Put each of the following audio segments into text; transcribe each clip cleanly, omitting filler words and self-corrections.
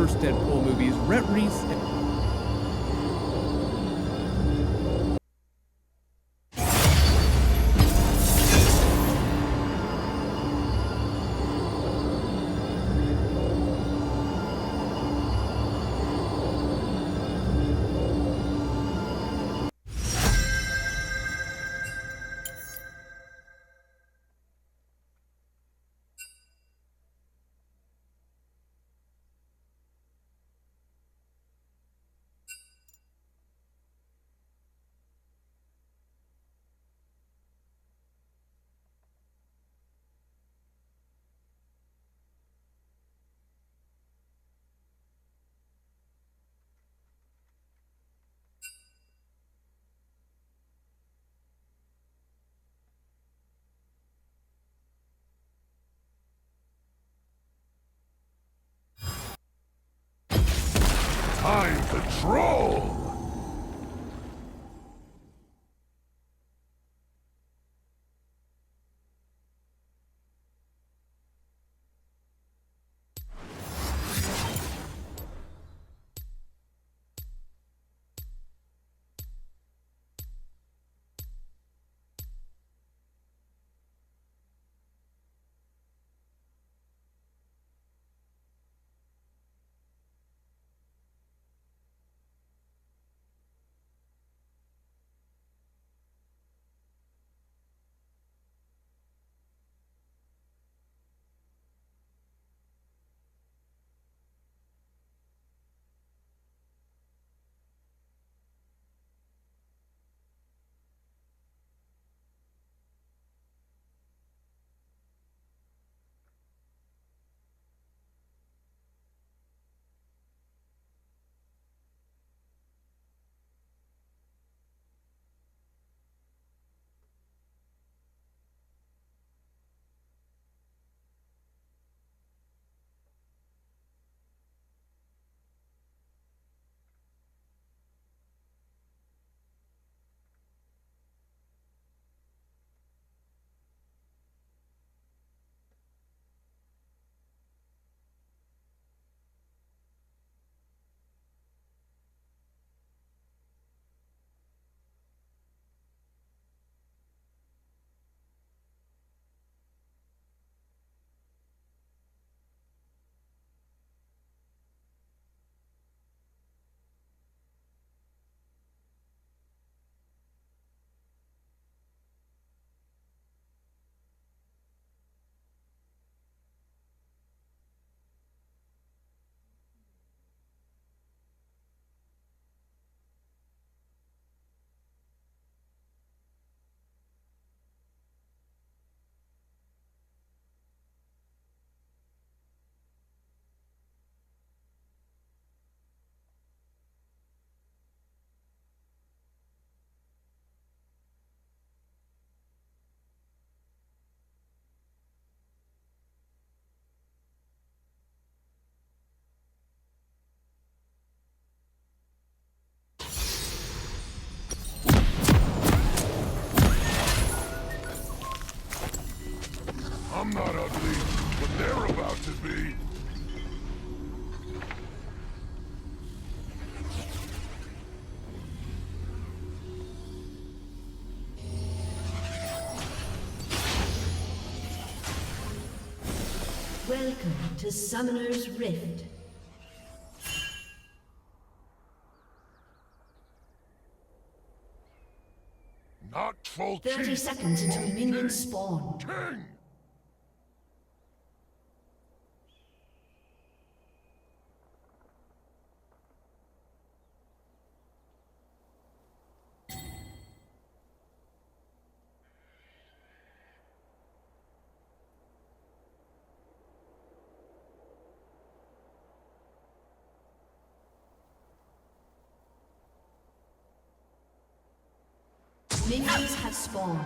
first Deadpool movies, Rhett Reese. Time to troll! I'm not ugly, but they're about to be. Welcome to Summoner's Rift. Not full 30 seconds until minions spawn. King! Minions have spawned.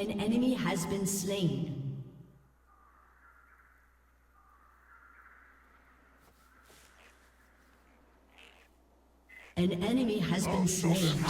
An enemy has been slain. An enemy has been slain.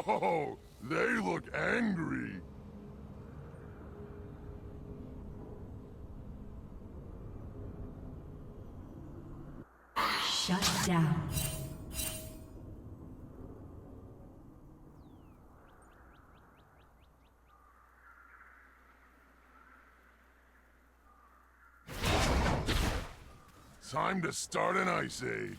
Oh, they look angry. Shut down. Time to start an ice age.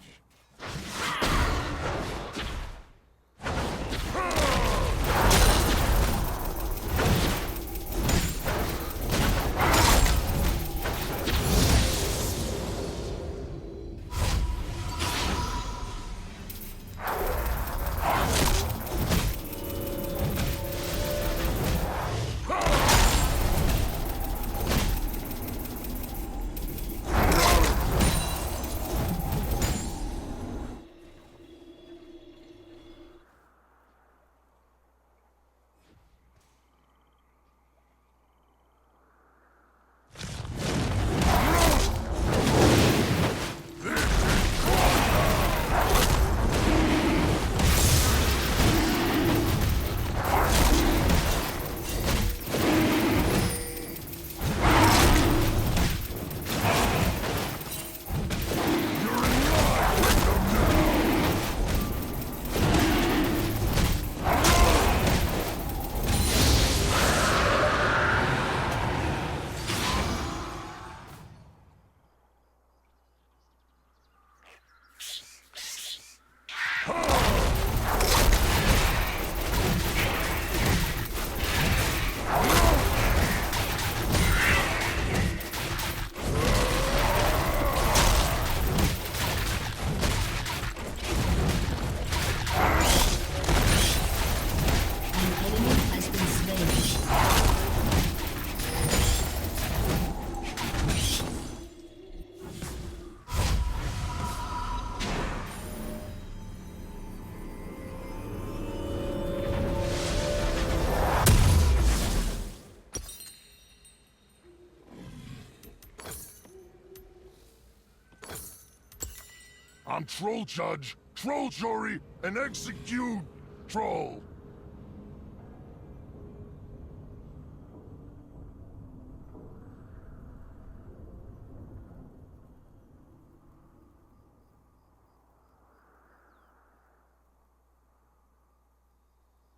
I'm Troll Judge, Troll Jury, and Execute Troll.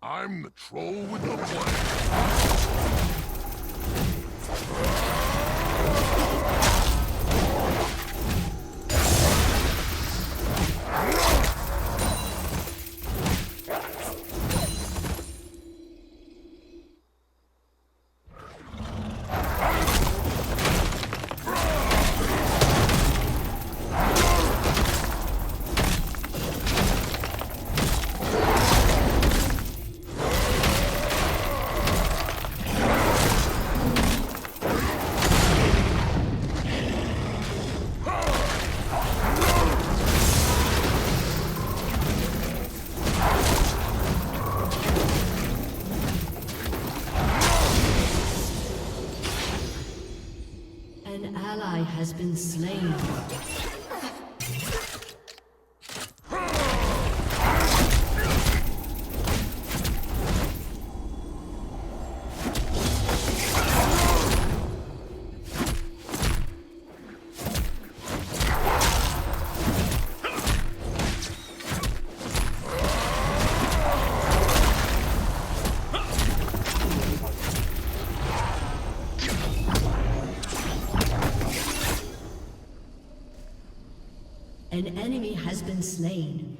I'm the troll with the plan. An ally has been slain. An enemy has been slain.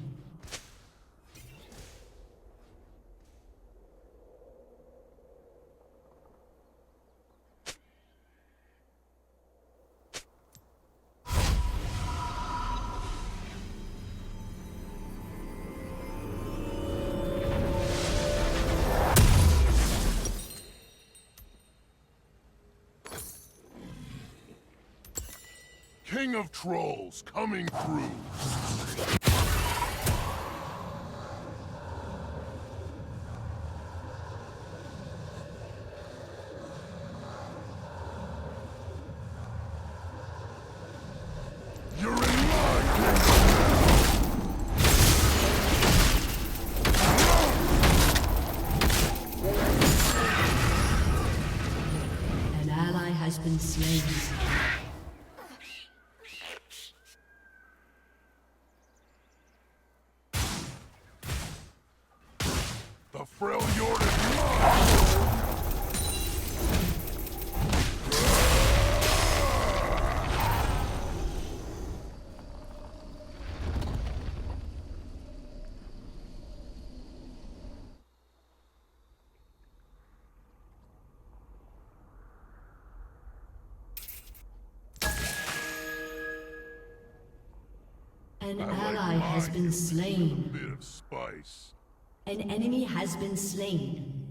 King of Trolls coming through. You're in my kingdom An ally has been slain. The Freljord is mine! An I like ally has mine been with slain. a bit of spice. An enemy has been slain.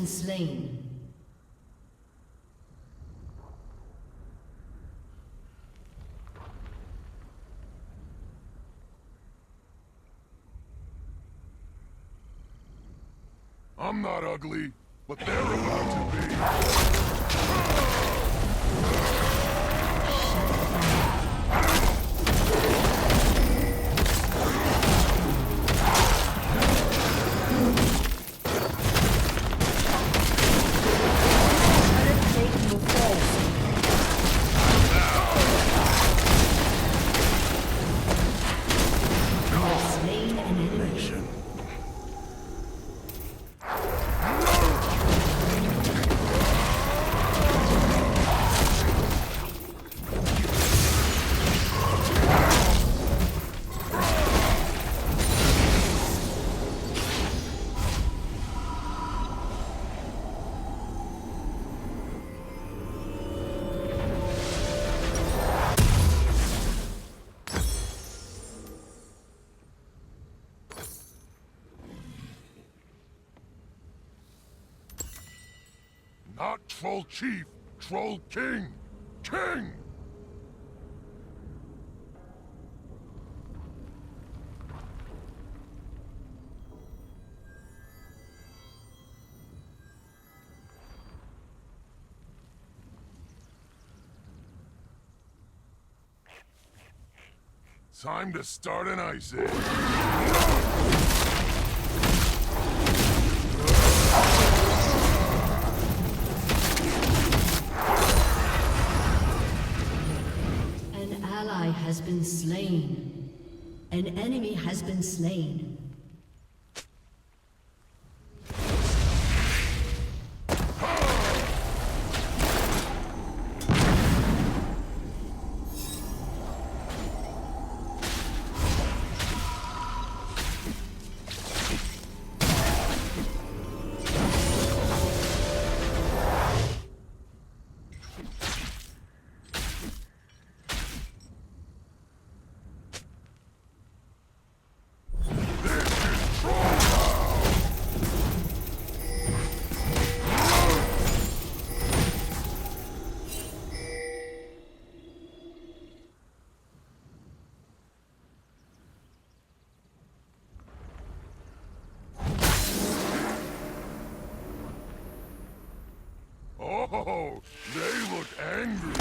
slain. I'm not ugly, but they're about to be. Not Troll Chief, Troll King! King! Time to start an ice age. An ally has been slain. An enemy has been slain. Oh, they look angry.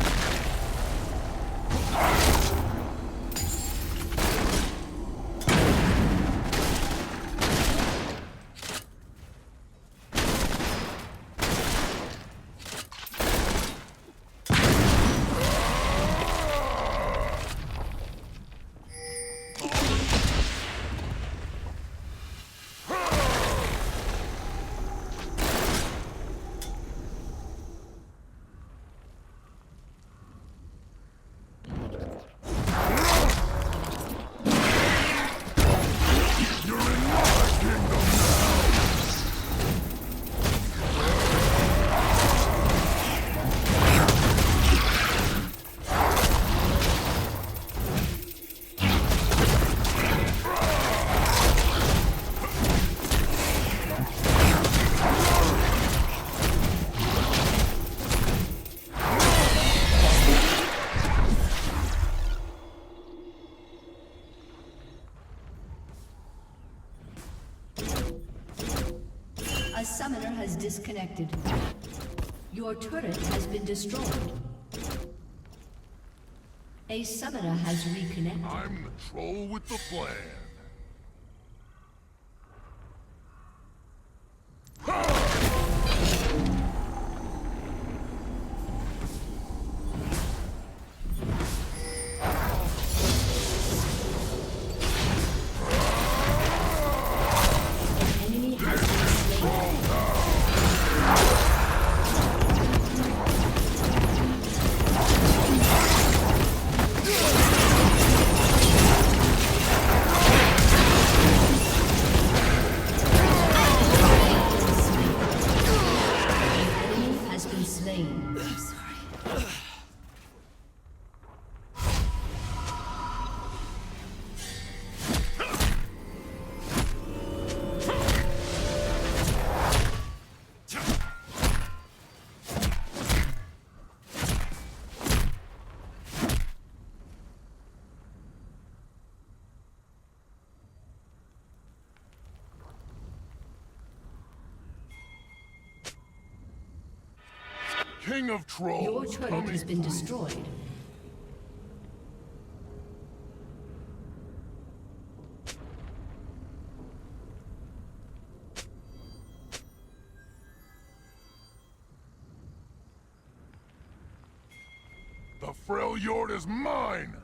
A summoner has disconnected. Your turret has been destroyed. A summoner has reconnected. I'm the troll with the plan. Enemy has been slain. Enemy has been slain. I'm sorry. King of Trolls. Your turret coming has been through. destroyed. The Freljord is mine!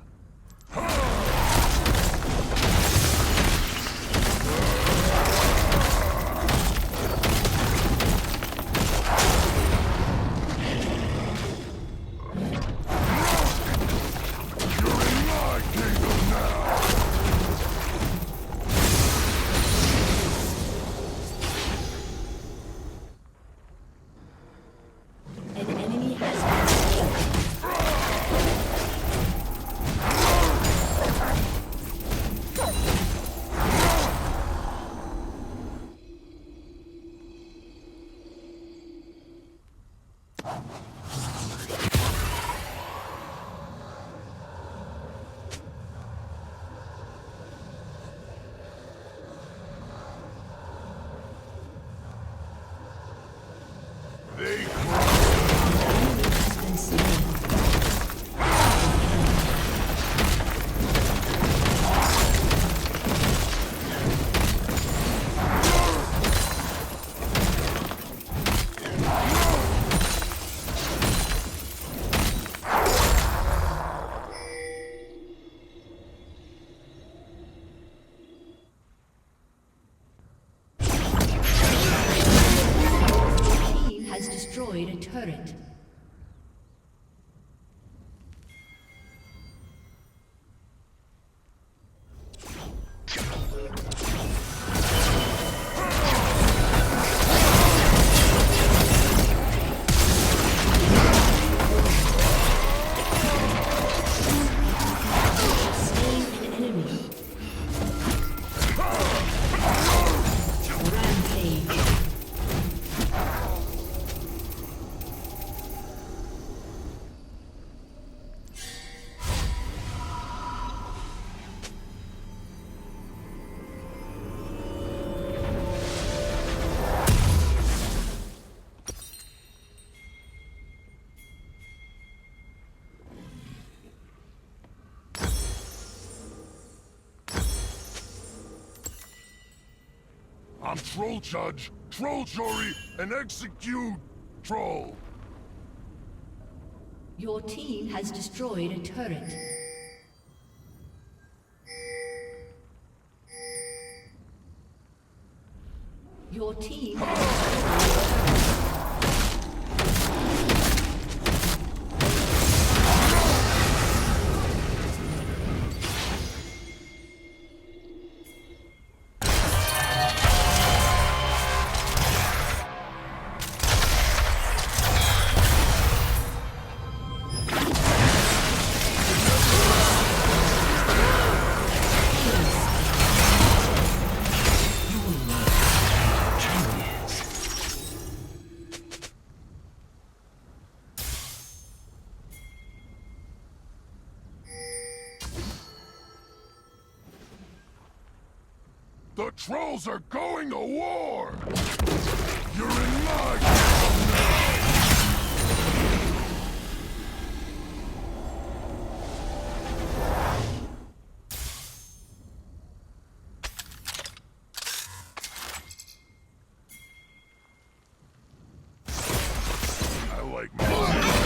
You're in my kingdom now! An enemy has been slain. They Has been slain. Your team has destroyed a turret. Slain an enemy. Rampage. I'm Troll Judge, Troll Jury, and execute Troll. Your team has destroyed a turret. Your team has The Trolls are going to war! You're in my kingdom now! I like my...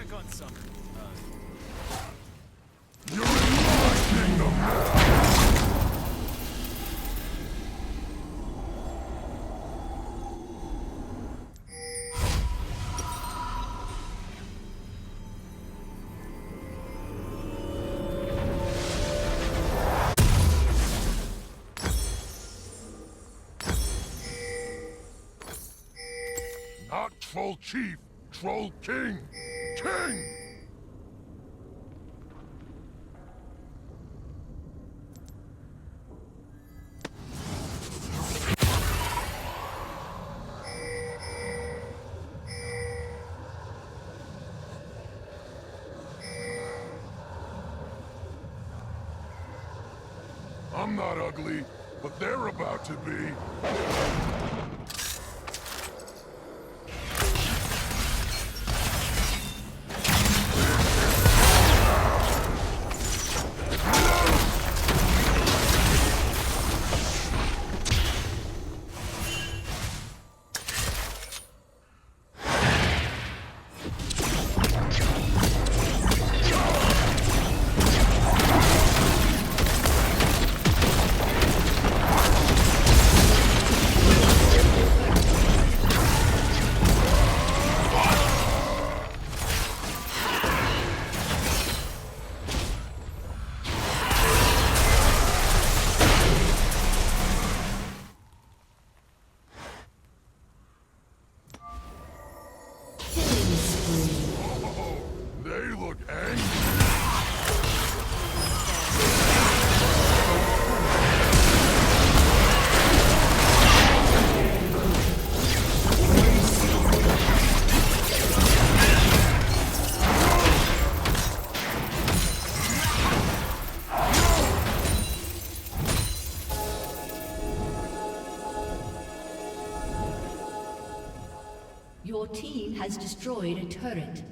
back on Summer. You're in my kingdom now! Not Troll Chief, Troll King! King! I'm not ugly, but they're about to be. They look angry. Your team has destroyed a turret.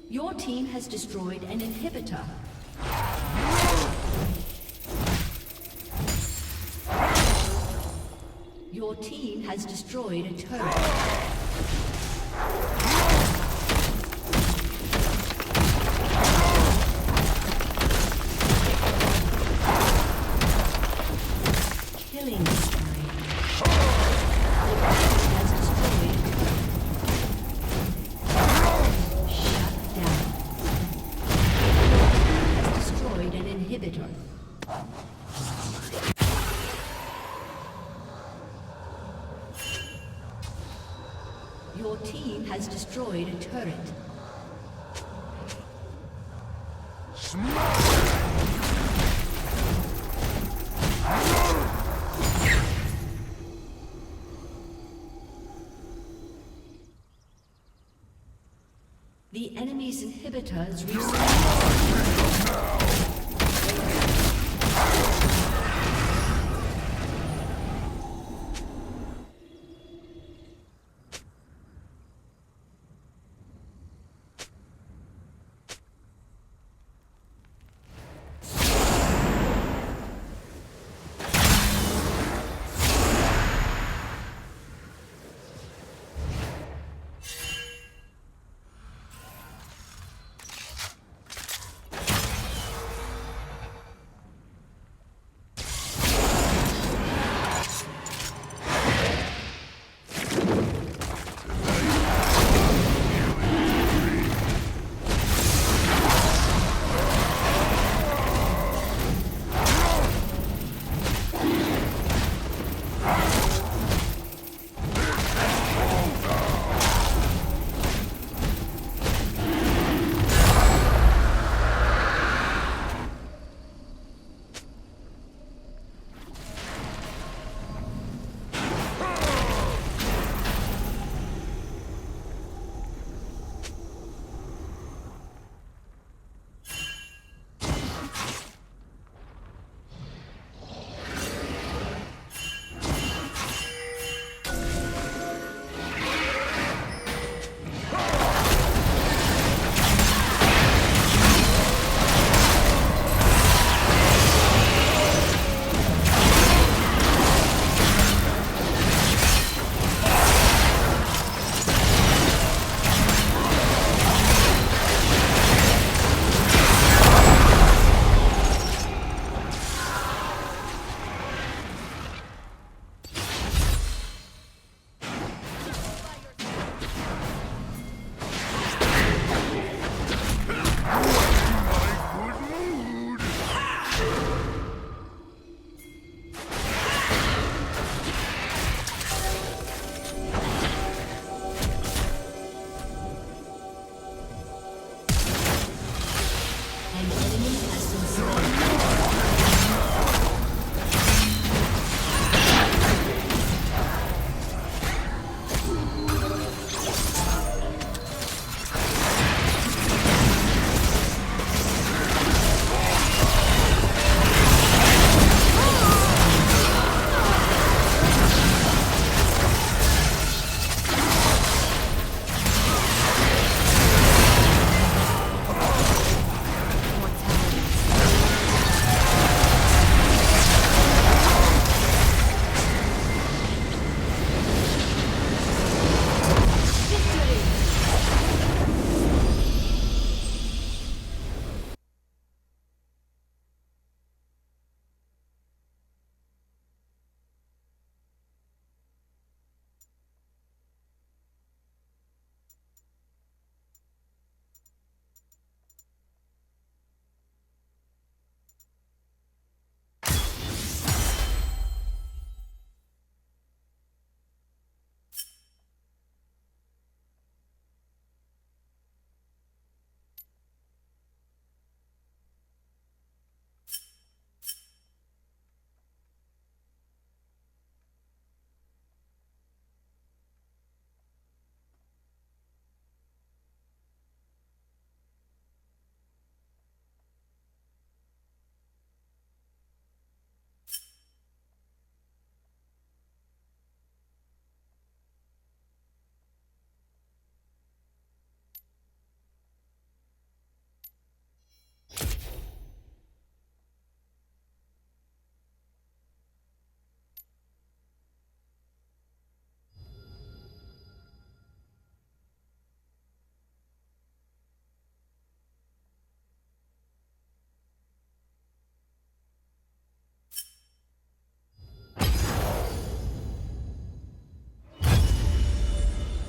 Your team has destroyed an inhibitor. Your team has destroyed a turret. Killing spree. Has destroyed a turret. Shut down. Has destroyed an inhibitor. Your team has destroyed a turret. The enemy's inhibitors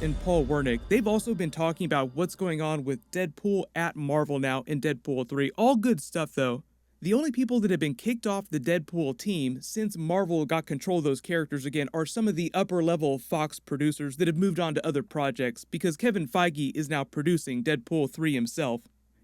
and Paul Wernick, they've also been talking about what's going on with Deadpool at Marvel now in Deadpool 3. All good stuff though. The only people that have been kicked off the Deadpool team since Marvel got control of those characters again are some of the upper level Fox producers that have moved on to other projects because Kevin Feige is now producing Deadpool 3 himself.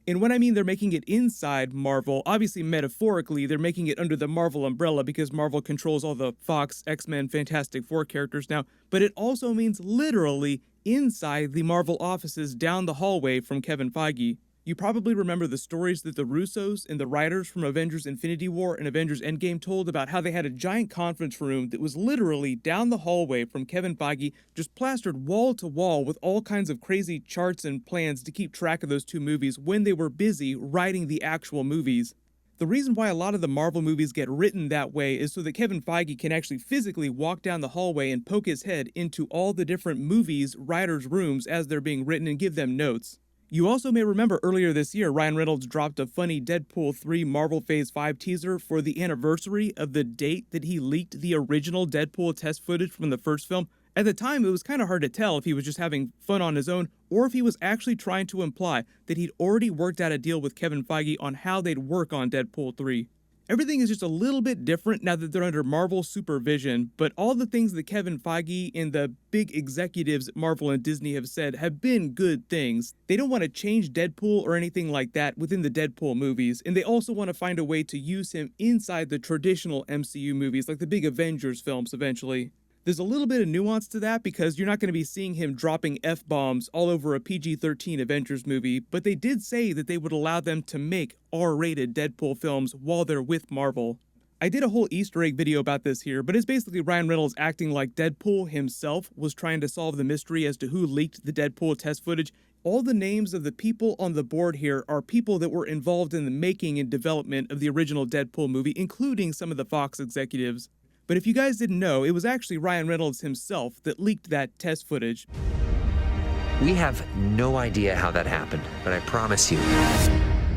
And when I mean they're making it inside Marvel, obviously metaphorically, they're making it under the Marvel umbrella because Marvel controls all the Fox, X-Men, Fantastic Four characters now, but it also means literally inside the Marvel offices down the hallway from Kevin Feige. You probably remember the stories that the Russos and the writers from Avengers Infinity War and Avengers Endgame told about how they had a giant conference room that was literally down the hallway from Kevin Feige, just plastered wall to wall with all kinds of crazy charts and plans to keep track of those two movies when they were busy writing the actual movies. The reason why a lot of the Marvel movies get written that way is so that Kevin Feige can actually physically walk down the hallway and poke his head into all the different movies' writers' rooms as they're being written and give them notes. You also may remember earlier this year, Ryan Reynolds dropped a funny Deadpool 3 Marvel Phase 5 teaser for the anniversary of the date that he leaked the original Deadpool test footage from the first film. At the time, it was kind of hard to tell if he was just having fun on his own or if he was actually trying to imply that he'd already worked out a deal with Kevin Feige on how they'd work on Deadpool 3. Everything is just a little bit different now that they're under Marvel supervision, but all the things that Kevin Feige and the big executives at Marvel and Disney have said have been good things. They don't want to change Deadpool or anything like that within the Deadpool movies, and they also want to find a way to use him inside the traditional MCU movies, like the big Avengers films eventually. There's a little bit of nuance to that because you're not going to be seeing him dropping F-bombs all over a PG-13 Avengers movie, but they did say that they would allow them to make R-rated Deadpool films while they're with Marvel. I did a whole Easter egg video about this here, but it's basically Ryan Reynolds acting like Deadpool himself was trying to solve the mystery as to who leaked the Deadpool test footage. All the names of the people on the board here are people that were involved in the making and development of the original Deadpool movie, including some of the Fox executives. But if you guys didn't know, it was actually Ryan Reynolds himself that leaked that test footage. We have no idea how that happened, but I promise you,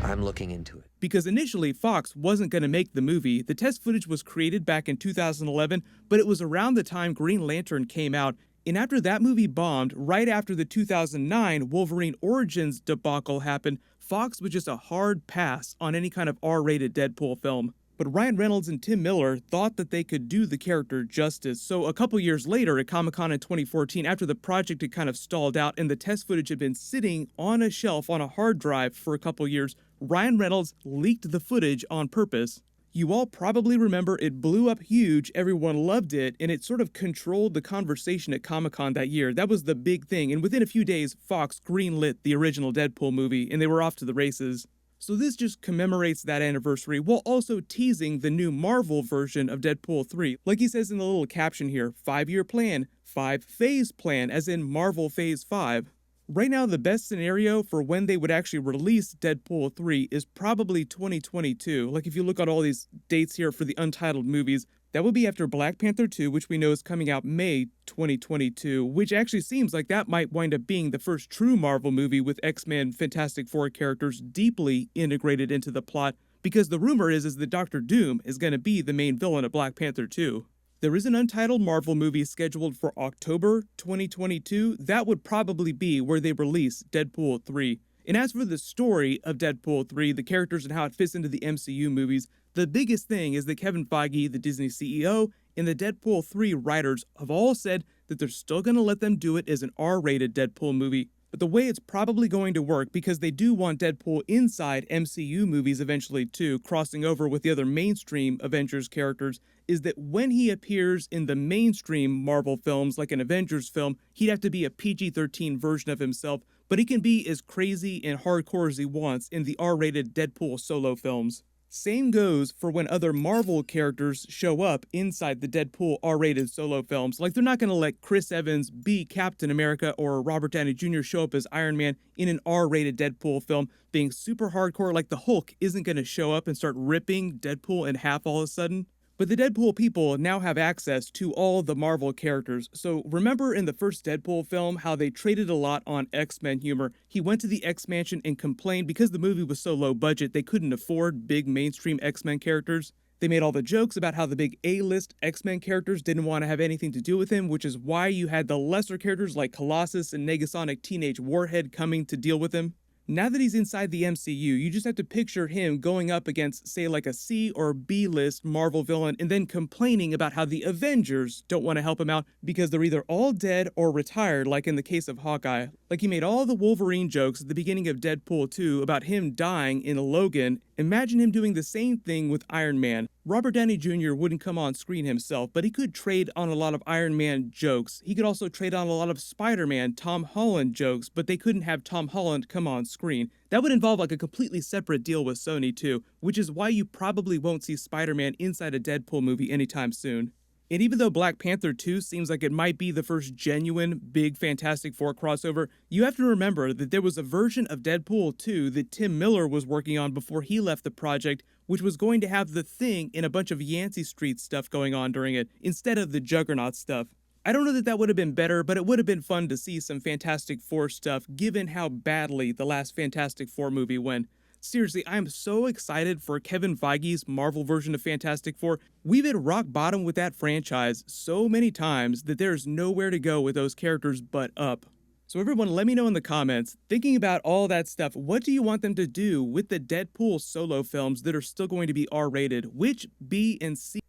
I'm looking into it. Because initially, Fox wasn't going to make the movie. The test footage was created back in 2011, but it was around the time Green Lantern came out. And after that movie bombed, right after the 2009 Wolverine Origins debacle happened, Fox was just a hard pass on any kind of R-rated Deadpool film. But Ryan Reynolds and Tim Miller thought that they could do the character justice. So a couple years later at Comic-Con in 2014, after the project had kind of stalled out and the test footage had been sitting on a shelf on a hard drive for a couple years, Ryan Reynolds leaked the footage on purpose. You all probably remember it blew up huge, everyone loved it, and it sort of controlled the conversation at Comic-Con that year. That was the big thing, and within a few days, Fox greenlit the original Deadpool movie, and they were off to the races. So this just commemorates that anniversary while also teasing the new Marvel version of Deadpool 3. Like he says in the little caption here, 5-year plan, 5-phase plan, as in Marvel Phase 5. Right now, the best scenario for when they would actually release Deadpool 3 is probably 2022. Like if you look at all these dates here for the untitled movies, that would be after Black Panther 2, which we know is coming out May 2022, which actually seems like that might wind up being the first true Marvel movie with X-Men Fantastic Four characters deeply integrated into the plot, because the rumor is that Doctor Doom is going to be the main villain of Black Panther 2. There is an untitled Marvel movie scheduled for October 2022. That would probably be where they release Deadpool 3. And as for the story of Deadpool 3, the characters and how it fits into the MCU movies, the biggest thing is that Kevin Feige, the Disney CEO, and the Deadpool 3 writers have all said that they're still going to let them do it as an R-rated Deadpool movie. But the way it's probably going to work, because they do want Deadpool inside MCU movies eventually too, crossing over with the other mainstream Avengers characters, is that when he appears in the mainstream Marvel films, like an Avengers film, he'd have to be a PG-13 version of himself, but he can be as crazy and hardcore as he wants in the R-rated Deadpool solo films. Same goes for when other Marvel characters show up inside the Deadpool R-rated solo films. Like they're not going to let Chris Evans be Captain America or Robert Downey Jr. show up as Iron Man in an R-rated Deadpool film being super hardcore. Like the Hulk isn't going to show up and start ripping Deadpool in half all of a sudden. But the Deadpool people now have access to all the Marvel characters. So remember in the first Deadpool film how they traded a lot on X-Men humor? He went to the X-Mansion and complained because the movie was so low budget they couldn't afford big mainstream X-Men characters. They made all the jokes about how the big A-list X-Men characters didn't want to have anything to do with him, which is why you had the lesser characters like Colossus and Negasonic Teenage Warhead coming to deal with him. Now that he's inside the MCU, you just have to picture him going up against, say, like a C or B-list Marvel villain and then complaining about how the Avengers don't want to help him out because they're either all dead or retired, like in the case of Hawkeye. Like he made all the Wolverine jokes at the beginning of Deadpool 2 about him dying in Logan. Imagine him doing the same thing with Iron Man. Robert Downey Jr. wouldn't come on screen himself, but he could trade on a lot of Iron Man jokes. He could also trade on a lot of Spider-Man, Tom Holland jokes, but they couldn't have Tom Holland come on screen. That would involve like a completely separate deal with Sony too, which is why you probably won't see Spider-Man inside a Deadpool movie anytime soon. And even though Black Panther 2 seems like it might be the first genuine big Fantastic Four crossover, you have to remember that there was a version of Deadpool 2 that Tim Miller was working on before he left the project, which was going to have the Thing and a bunch of Yancey Street stuff going on during it, instead of the Juggernaut stuff. I don't know that that would have been better, but it would have been fun to see some Fantastic Four stuff given how badly the last Fantastic Four movie went. Seriously, I am so excited for Kevin Feige's Marvel version of Fantastic Four. We've hit rock bottom with that franchise so many times that there's nowhere to go with those characters but up. So everyone, let me know in the comments, thinking about all that stuff, what do you want them to do with the Deadpool solo films that are still going to be R-rated? Which B and C